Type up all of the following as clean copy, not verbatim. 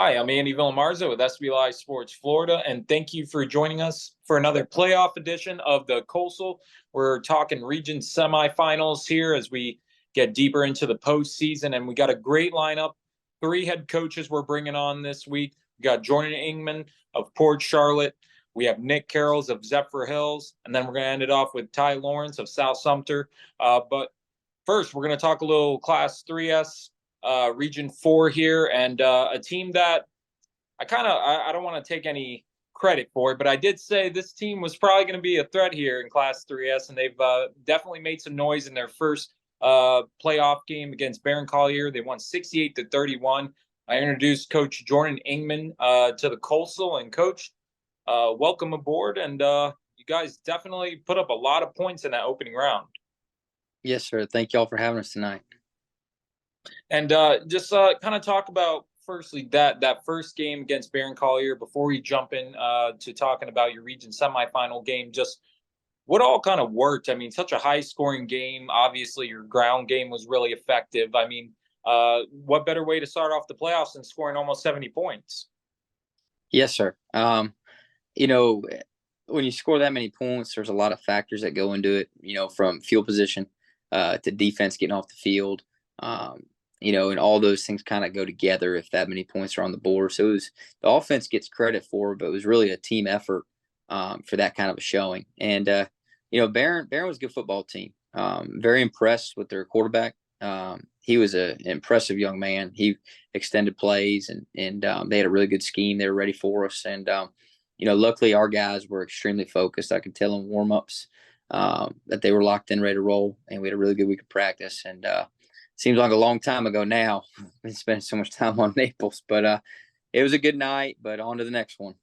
Hi, I'm Andy Villamarzo with SBLive Sports Florida, and thank you for joining us for another playoff edition of the Coastal. We're talking region semifinals here as we get deeper into the postseason, and we got a great lineup. Three head coaches we're bringing on this week. We got Jordan Ingman of Port Charlotte. We have Nick Carrolls of Zephyr Hills, and then we're going to end it off with Ty Lawrence of South Sumter. But first, we're going to talk a little Class 3S Region 4 here, and a team that I don't want to take any credit for it, but I did say this team was probably going to be a threat here in Class 3S, and they've definitely made some noise in their first playoff game against Barron Collier. They won 68-31. I introduced Coach Jordan Ingman to the Coastal, and Coach, welcome aboard, and you guys definitely put up a lot of points in that opening round. Yes, sir. Thank y'all for having us tonight. And just kind of talk about firstly that first game against Barron Collier before we jump in to talking about your region semifinal game. Just what all kind of worked? I mean, such a high scoring game. Obviously, your ground game was really effective. I mean, what better way to start off the playoffs than scoring almost 70 points? Yes, sir. You know, when you score that many points, there's a lot of factors that go into it. From field position to defense getting off the field. And all those things kind of go together if that many points are on the board. So the offense gets credit for, but it was really a team effort for that kind of a showing. And Barron was a good football team. Very impressed with their quarterback. He was an impressive young man. He extended plays and they had a really good scheme. They were ready for us. And luckily our guys were extremely focused. I could tell in warm-ups that they were locked in, ready to roll, and we had a really good week of practice. And seems like a long time ago now. I've been spending so much time on Naples, but it was a good night. But on to the next one.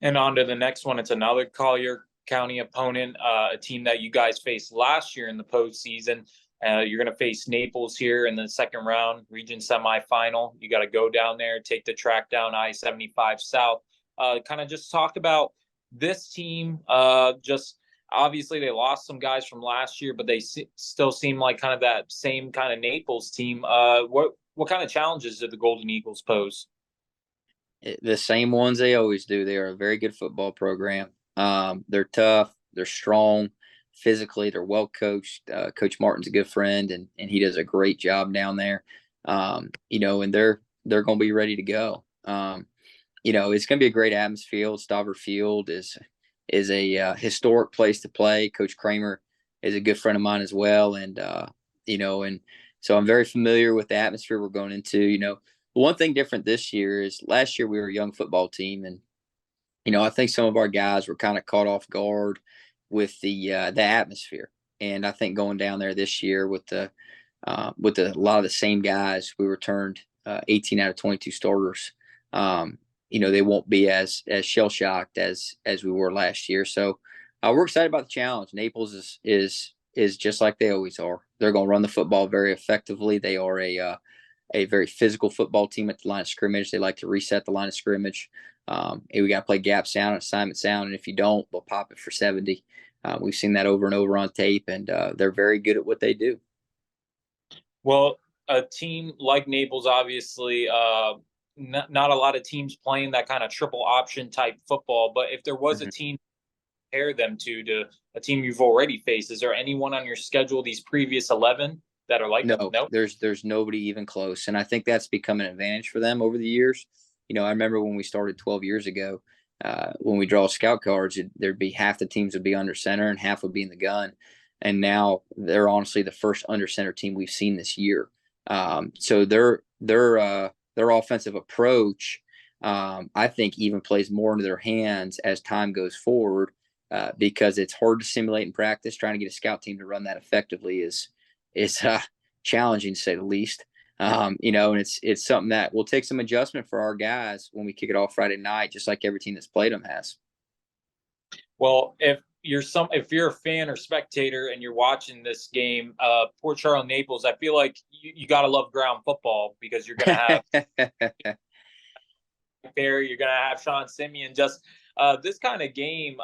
And on to the next one. It's another Collier County opponent, a team that you guys faced last year in the postseason. You're going to face Naples here in the second round, region semifinal. You got to go down there, take the track down I-75 South. Kind of just talk about this team. Just obviously they lost some guys from last year, but they still seem like kind of that same kind of Naples team. What kind of challenges did the Golden Eagles pose? The same ones they always do. They are a very good football program. They're tough. They're strong. Physically, they're well coached. Coach Martin's a good friend, and he does a great job down there. And they're going to be ready to go. It's going to be a great atmosphere. Stauber Field is a historic place to play. Coach Kramer is a good friend of mine as well. And so I'm very familiar with the atmosphere we're going into. One thing different this year is last year we were a young football team. And, I think some of our guys were kind of caught off guard with the atmosphere. And I think going down there this year with a lot of the same guys, we returned 18 out of 22 starters. They won't be as shell shocked as we were last year. So we're excited about the challenge. Naples is just like they always are. They're going to run the football very effectively. They are a very physical football team at the line of scrimmage. They like to reset the line of scrimmage. And we got to play gap sound and assignment sound. And if you don't, they'll pop it for 70. We've seen that over and over on tape, and they're very good at what they do. Well, a team like Naples, obviously, not a lot of teams playing that kind of triple option type football. But if there was a team to compare them to a team you've already faced, is there anyone on your schedule, these previous 11, that are like no, them? No, there's nobody even close. And I think that's become an advantage for them over the years. I remember when we started 12 years ago, when we draw scout cards, there'd be half the teams would be under center and half would be in the gun. And now they're honestly the first under center team we've seen this year. So their offensive approach, I think, even plays more into their hands as time goes forward, because it's hard to simulate in practice. Trying to get a scout team to run that effectively is challenging, to say the least. And it's something that will take some adjustment for our guys when we kick it off Friday night, just like every team that's played them has. Well, if you're a fan or spectator and you're watching this game, Port Charlotte Naples, I feel like you got to love ground football, because you're going to have Barry, you're going to have Sean Simeon. Just this kind of game,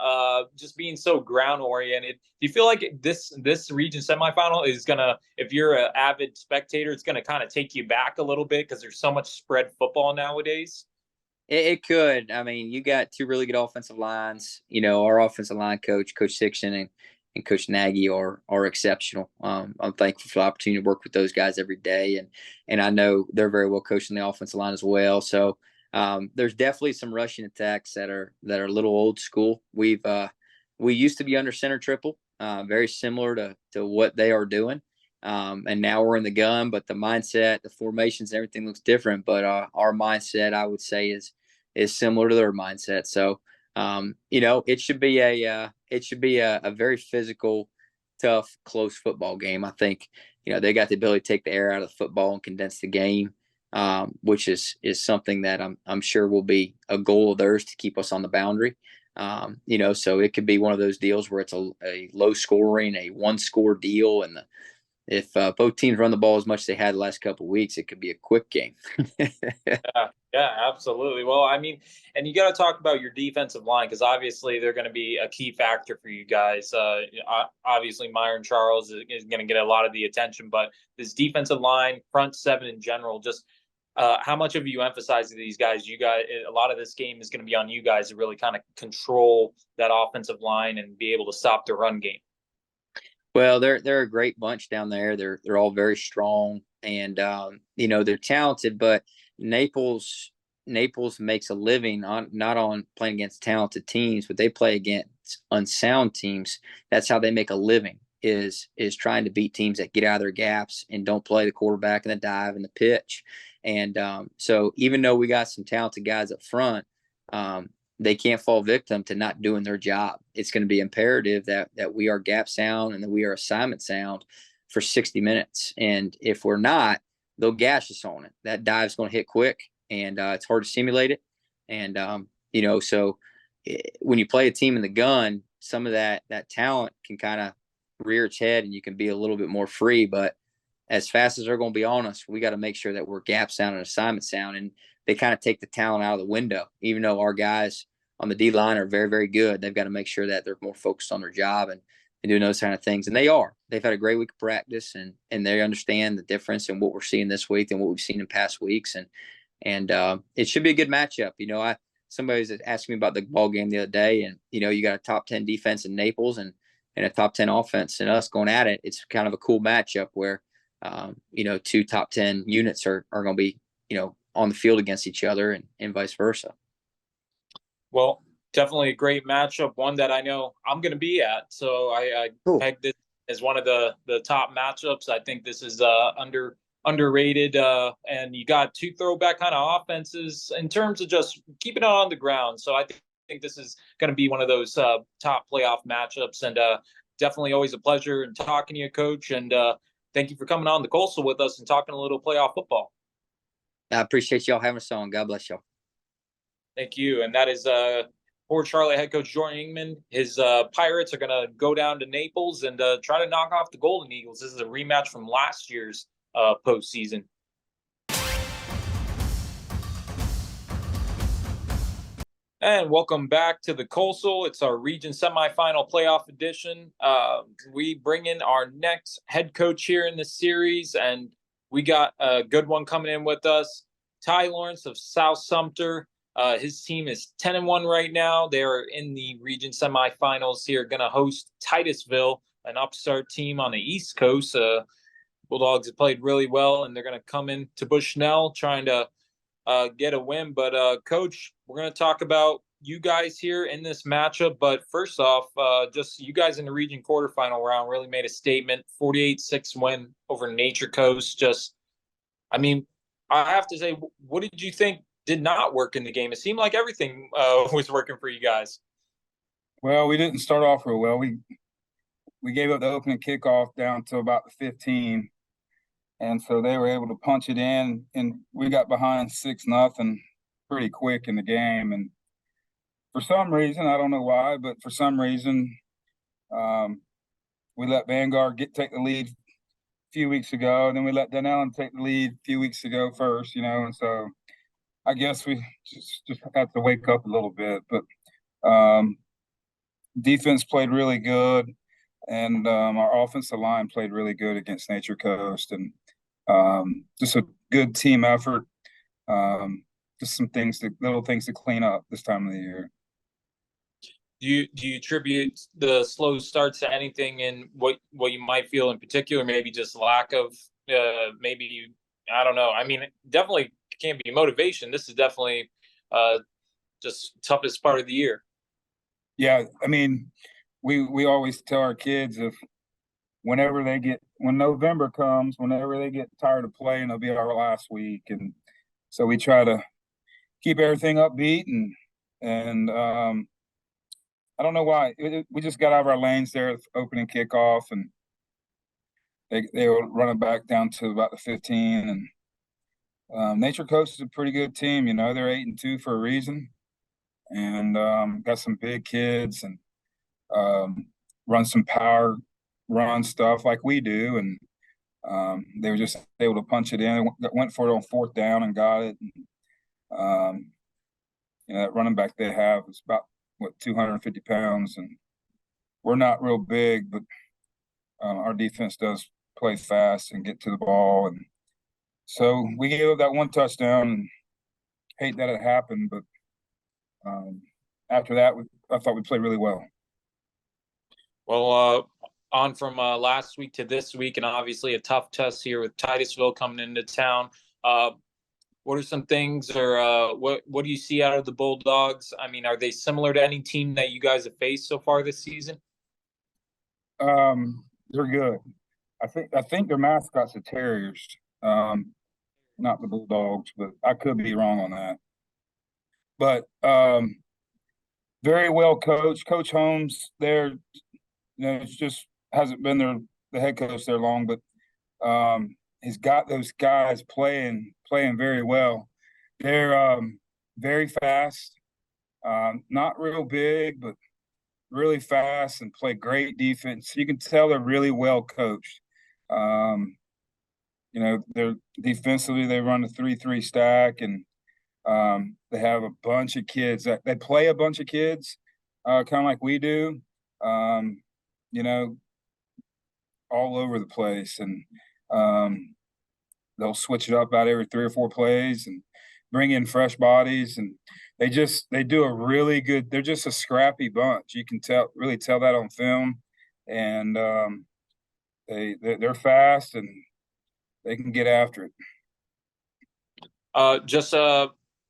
just being so ground oriented, do you feel like this region semifinal is gonna, if you're an avid spectator, it's gonna kind of take you back a little bit because there's so much spread football nowadays? It could. I mean, you got two really good offensive lines. You know, our offensive line coach, Coach Sixton, and Coach Nagy are exceptional. I'm thankful for the opportunity to work with those guys every day, and I know they're very well coached in the offensive line as well. So there's definitely some rushing attacks that are a little old school. We used to be under center triple, very similar to what they are doing. And now we're in the gun, but the mindset, the formations, everything looks different. But our mindset, I would say, is similar to their mindset. So, you know, it should be a very physical, tough, close football game. I think, you know, they got the ability to take the air out of the football and condense the game, which is something that I'm sure will be a goal of theirs to keep us on the boundary. You know, so it could be one of those deals where it's a low scoring, a one score deal, and if both teams run the ball as much as they had the last couple of weeks, it could be a quick game. Yeah, absolutely. Well, I mean, and you got to talk about your defensive line because obviously they're going to be a key factor for you guys. Obviously, Myron Charles is going to get a lot of the attention, but this defensive line, front seven in general, just how much of you emphasize to these guys? You guys, a lot of this game is going to be on you guys to really kind of control that offensive line and be able to stop the run game. Well, they're a great bunch down there. They're all very strong, and you know, they're talented. But Naples makes a living on not on playing against talented teams, but they play against unsound teams. That's how they make a living, is trying to beat teams that get out of their gaps and don't play the quarterback and the dive and the pitch. And so even though we got some talented guys up front, they can't fall victim to not doing their job. It's going to be imperative that we are gap sound and that we are assignment sound for 60 minutes. And if we're not, they'll gash us on it. That dive's going to hit quick, and it's hard to simulate it. And you know, so when you play a team in the gun, some of that talent can kind of rear its head, and you can be a little bit more free. But as fast as they're going to be on us, we got to make sure that we're gap sound and assignment sound. And they kind of take the talent out of the window. Even though our guys on the D line are very, very good, they've got to make sure that they're more focused on their job and doing those kind of things. And they are. They've had a great week of practice, and they understand the difference in what we're seeing this week and what we've seen in past weeks. And it should be a good matchup. You know, somebody was asking me about the ball game the other day, and you know, you got a top 10 defense in Naples and a top 10 offense, and us going at it. It's kind of a cool matchup where you know, two top 10 units are going to be, you know, on the field against each other, and vice versa. Well, Definitely a great matchup, one that I know I'm going to be at. So I cool. pegged this as one of the top matchups. I think this is underrated, and you got two throwback kind of offenses in terms of just keeping it on the ground. So I think this is going to be one of those top playoff matchups, and definitely always a pleasure in talking to you, Coach. And thank you for coming on the Coastal with us and talking a little playoff football. I appreciate y'all having us on. God bless y'all. Thank you. And that is Port Charlotte head coach Jordan Ingman. His Pirates are going to go down to Naples and try to knock off the Golden Eagles. This is a rematch from last year's postseason. And welcome back to the Coastal. It's our region semifinal playoff edition. We bring in our next head coach here in this series, and we got a good one coming in with us. Ty Lawrence of South Sumter. His team is 10-1 right now. They are in the region semifinals here, going to host Titusville, an upstart team on the East Coast. Bulldogs have played really well, and they're going to come in to Bushnell trying to get a win. But, Coach, we're going to talk about you guys here in this matchup. But first off, just you guys in the region quarterfinal round really made a statement, 48-6 win over Nature Coast. Just, I mean, I have to say, what did you think did not work in the game? It seemed like everything was working for you guys. Well, we didn't start off real well. We gave up the opening kickoff down to about the 15. And so they were able to punch it in, and we got behind 6-0 pretty quick in the game. And for some reason, I don't know why, but for some reason, we let Vanguard take the lead a few weeks ago, and then we let Dunellen take the lead a few weeks ago first, you know. And so I guess we just have to wake up a little bit. But Defense played really good, and our offensive line played really good against Nature Coast, and just a good team effort. Just some little things to clean up this time of the year. Do you attribute the slow starts to anything in what you might feel in particular? Maybe just lack of maybe, I don't know. I mean, it definitely can't be motivation. This is definitely just toughest part of the year. Yeah, I mean, we always tell our kids when November comes, whenever they get tired of playing, it'll be our last week, and so we try to keep everything upbeat and I don't know why. We just got out of our lanes there at the opening kickoff, and they were running back down to about the 15. And Nature Coast is a pretty good team. You know, they're 8-2 for a reason, and got some big kids and run some power run stuff like we do. And they were just able to punch it in. Went for it on 4th down and got it. And, you know, that running back they have is about 250 pounds, and we're not real big, but our defense does play fast and get to the ball, and so we gave up that one touchdown, and hate that it happened, but after that I thought we played really well. Well, on from last week to this week, and obviously a tough test here with Titusville coming into town. What are some things, or what do you see out of the Bulldogs? I mean, are they similar to any team that you guys have faced so far this season? They're good. I think their mascot's the Terriers, not the Bulldogs, but I could be wrong on that. But very well coached. Coach Holmes there, you know, it's just hasn't been the head coach there long, but he's got those guys playing very well. They're very fast, not real big, but really fast, and play great defense. You can tell they're really well coached. You know, they're defensively, they run a 3-3 stack, and they have a bunch of kids they play a bunch of kids, kind of like we do. You know, all over the place, and they'll switch it up about every 3 or 4 plays and bring in fresh bodies, and they do a really good. They're just a scrappy bunch. You can really tell that on film, and they're fast and they can get after it.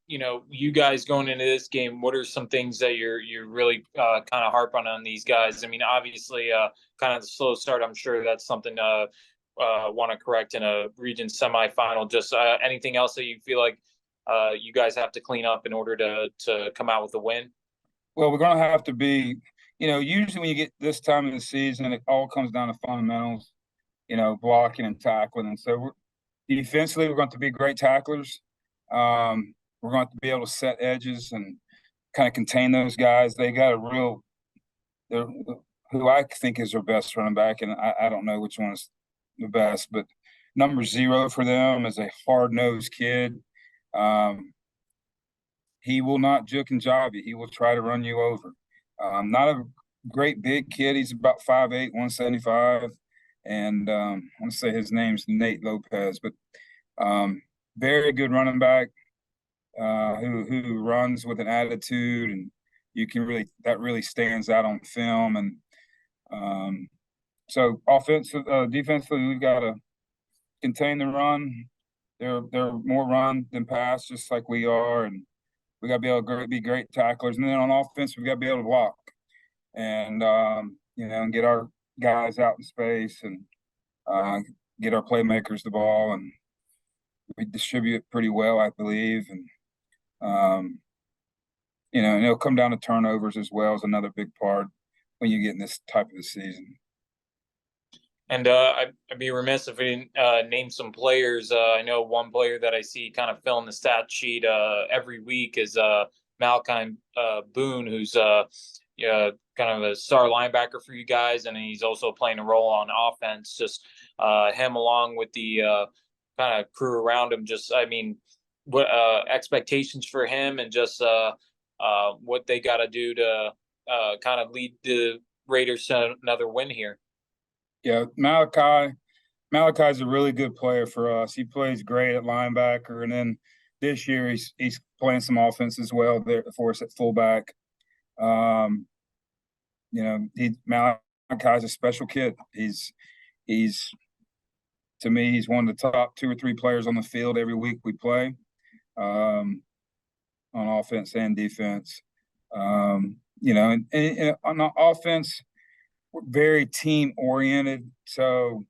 You know, you guys going into this game, what are some things that you're really kind of harp on these guys? I mean, obviously, kind of the slow start. I'm sure that's something want to correct in a region semifinal. Just anything else that you feel like you guys have to clean up in order to come out with a win? Well, we're going to have to be, you know, usually when you get this time of the season, it all comes down to fundamentals, you know, blocking and tackling. And so defensively, we're going to be great tacklers. We're going to be able to set edges and kind of contain those guys. They got who I think is their best running back, and I don't know which one is the best, but number 0 for them is a hard-nosed kid. He will not juke and jive you. He will try to run you over. Not a great big kid. He's about 5'8", 175, and I want to say his name's Nate Lopez, but very good running back. Who runs with an attitude, and that really stands out on film. And so defensively, we've got to contain the run. They're more run than pass, just like we are, and we got to be able to be great tacklers. And then on offense, we got to be able to block, and you know, and get our guys out in space, and get our playmakers the ball, and we distribute it pretty well, I believe. And you know, and it'll come down to turnovers as well as another big part when you get in this type of a season. And I'd be remiss if we didn't name some players. I know one player that I see kind of filling the stat sheet every week is Malcolm Boone, who's kind of a star linebacker for you guys, and he's also playing a role on offense. Just him along with the kind of crew around him. Just, I mean, what expectations for him, and just what they got to do to kind of lead the Raiders to another win here. Yeah, Malachi's a really good player for us. He plays great at linebacker, and then this year he's playing some offense as well there for us at fullback. Malachi's a special kid. He's to me, he's one of the top 2 or 3 players on the field every week we play, on offense and defense. And on the offense, we're very team oriented. So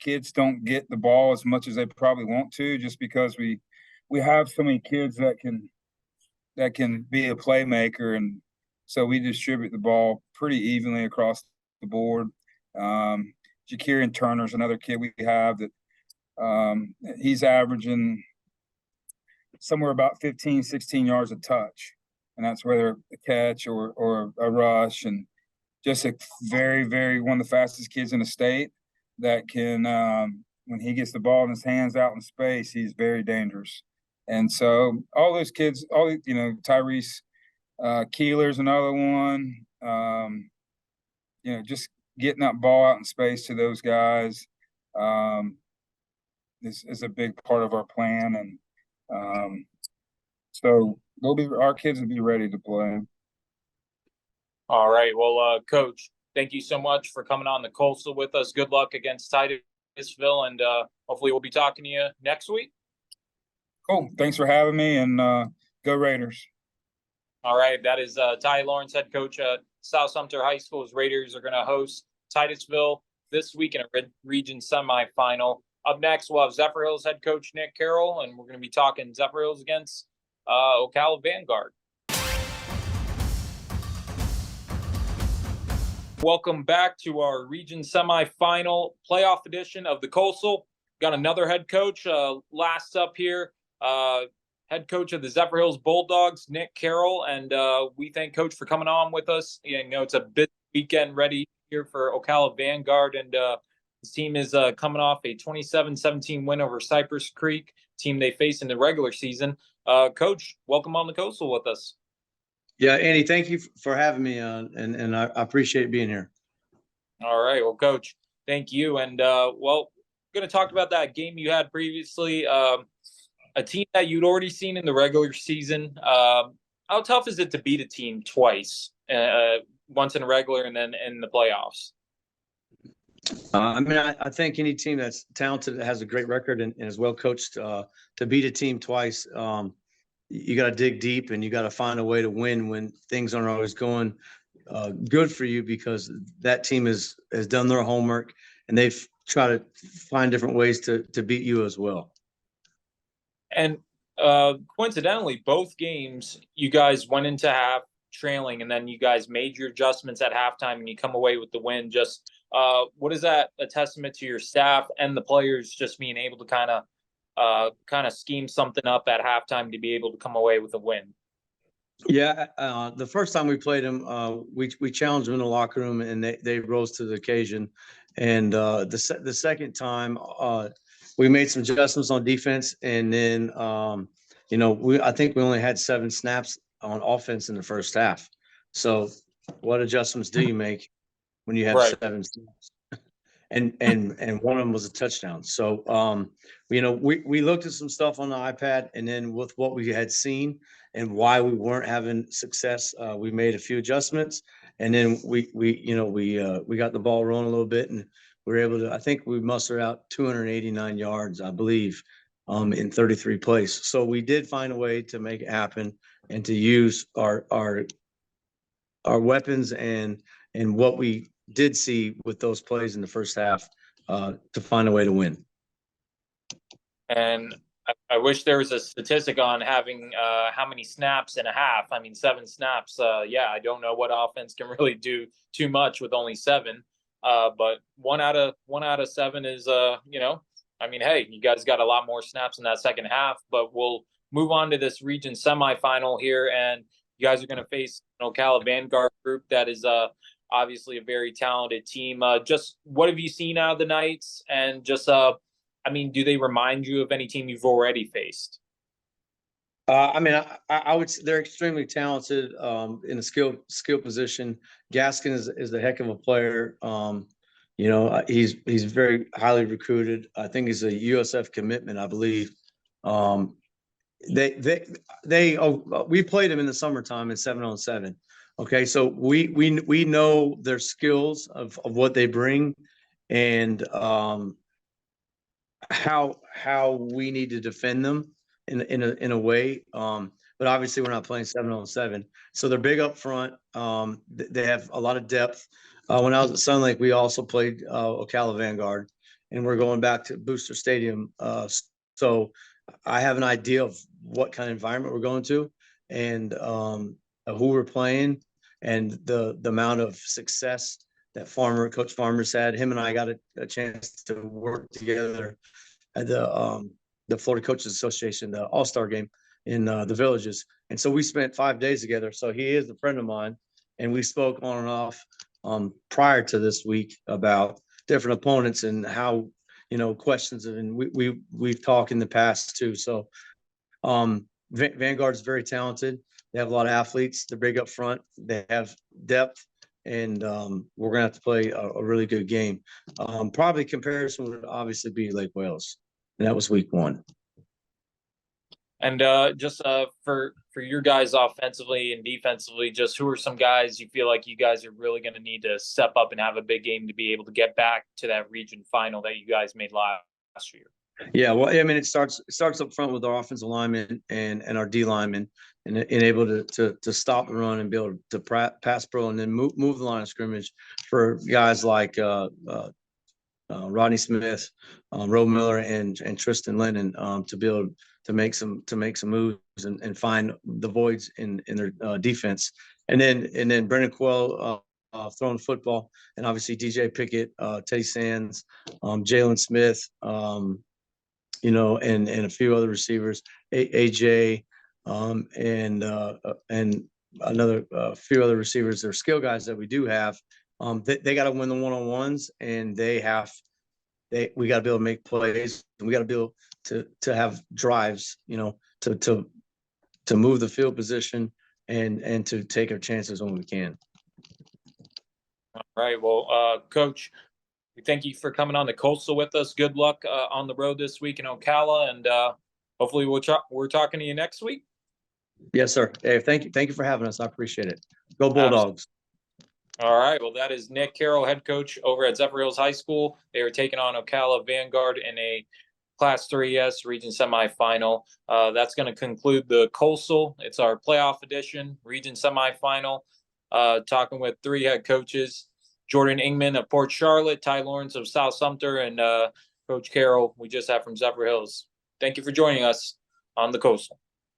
kids don't get the ball as much as they probably want to, just because we have so many kids that can be a playmaker, and so we distribute the ball pretty evenly across the board. Jakirian Turner's another kid we have that he's averaging somewhere about 15, 16 yards a touch, and that's whether a catch or a rush, and just a very, very one of the fastest kids in the state that can, when he gets the ball in his hands out in space, he's very dangerous. And so all those kids, Tyrese Keeler's another one, just getting that ball out in space to those guys is a big part of our plan. And so our kids will be ready to play. All right. Well, Coach, thank you so much for coming on the Coastal with us. Good luck against Titusville, and hopefully we'll be talking to you next week. Cool. Thanks for having me, and go Raiders. All right. That is Ty Lawrence, head coach at South Sumter High School's Raiders are going to host Titusville this week in a region semifinal. Up next, we'll have Zephyr Hills head coach Nick Carroll, and we're going to be talking Zephyr Hills against Ocala Vanguard. Welcome back to our region semifinal playoff edition of the Coastal. Got another head coach. Last up here, head coach of the Zephyr Hills Bulldogs, Nick Carroll, and we thank Coach for coming on with us. It's a big weekend ready here for Ocala Vanguard, and this team is coming off a 27-17 win over Cypress Creek, team they faced in the regular season. Coach, welcome on the Coastal with us. Yeah, Andy, thank you for having me on, and I appreciate being here. All right, well, Coach, thank you. And, we're going to talk about that game you had previously, a team that you'd already seen in the regular season. How tough is it to beat a team twice, once in a regular and then in the playoffs? I think any team that's talented, that has a great record and is well coached, to beat a team twice, you got to dig deep, and you got to find a way to win when things aren't always going good for you, because that team has done their homework and they've tried to find different ways to beat you as well. And coincidentally, both games you guys went into half trailing, and then you guys made your adjustments at halftime and you come away with the win. Just what is that a testament to your staff and the players just being able to kind of scheme something up at halftime to be able to come away with a win? Yeah, the first time we played them, we challenged them in the locker room, and they rose to the occasion. And the second time, we made some adjustments on defense, and then I think we only had 7 snaps on offense in the first half. So, what adjustments do you make when you have 7 snaps? And one of them was a touchdown. So, we looked at some stuff on the iPad, and then with what we had seen and why we weren't having success, we made a few adjustments, and then we got the ball rolling a little bit, and we were able to. I think we mustered out 289 yards, I believe, in 33 plays. So we did find a way to make it happen and to use our weapons and what we did see with those plays in the first half to find a way to win. And I wish there was a statistic on having how many snaps in a half. I mean, 7 snaps. I don't know what offense can really do too much with only 7. But one out of 7 is, hey, you guys got a lot more snaps in that second half. But we'll move on to this region semifinal here, and you guys are going to face an Ocala Vanguard group that is obviously a very talented team. Just what have you seen out of the Knights, and just do they remind you of any team you've already faced? I mean, I would say they're extremely talented in the skill position. Gaskin is a heck of a player. You know, he's very highly recruited. I think he's a USF commitment, I believe. We played him in the summertime in 7-on-7. Okay, so we know their skills of what they bring, and how we need to defend them in a way. But obviously we're not playing 7-on-7. So they're big up front. They have a lot of depth. When I was at Sun Lake, we also played Ocala Vanguard, and we're going back to Booster Stadium. So I have an idea of what kind of environment we're going to, and who we're playing, and the amount of success that Coach Farmer's had. Him and I got a chance to work together at the Florida Coaches Association, the All-Star game in the Villages. And so we spent 5 days together. So he is a friend of mine, and we spoke on and off prior to this week about different opponents and how, you know, questions. And we've talked in the past too. So Vanguard's very talented. They have a lot of athletes. They're big up front. They have depth, and we're gonna have to play a really good game. Probably comparison would obviously be Lake Wales, and that was week 1. And just for your guys offensively and defensively, just who are some guys you feel like you guys are really going to need to step up and have a big game to be able to get back to that region final that you guys made last year? Yeah, well, I mean, it starts up front with our offensive linemen and our D linemen, and able to stop the run and be able to pass pro, and then move the line of scrimmage for guys like Rodney Smith, Roe Miller, and Tristan Lennon to be able to make some moves and find the voids in their defense, and then Brendan Quell throwing football, and obviously DJ Pickett, Teddy Sands, Jalen Smith, you know, and a few other receivers, AJ, and another few other receivers. They're skill guys that we do have. They got to win the one-on-ones, and we got to be able to make plays, and we got to be able to have drives, you know, to move the field position and to take our chances when we can. All right. Well, Coach, we thank you for coming on the Coastal with us. Good luck on the road this week in Ocala, and hopefully we're talking to you next week. Yes, sir. Hey, thank you for having us. I appreciate it. Go Bulldogs. All right. Well, that is Nick Carroll, head coach over at Zephyr Hills High School. They are taking on Ocala Vanguard in a Class 3S region semifinal. That's going to conclude the Coastal. It's our playoff edition, region semifinal. Talking with 3 head coaches: Jordan Ingman of Port Charlotte, Ty Lawrence of South Sumter, and Coach Carroll we just have from Zephyr Hills. Thank you for joining us on the Coastal.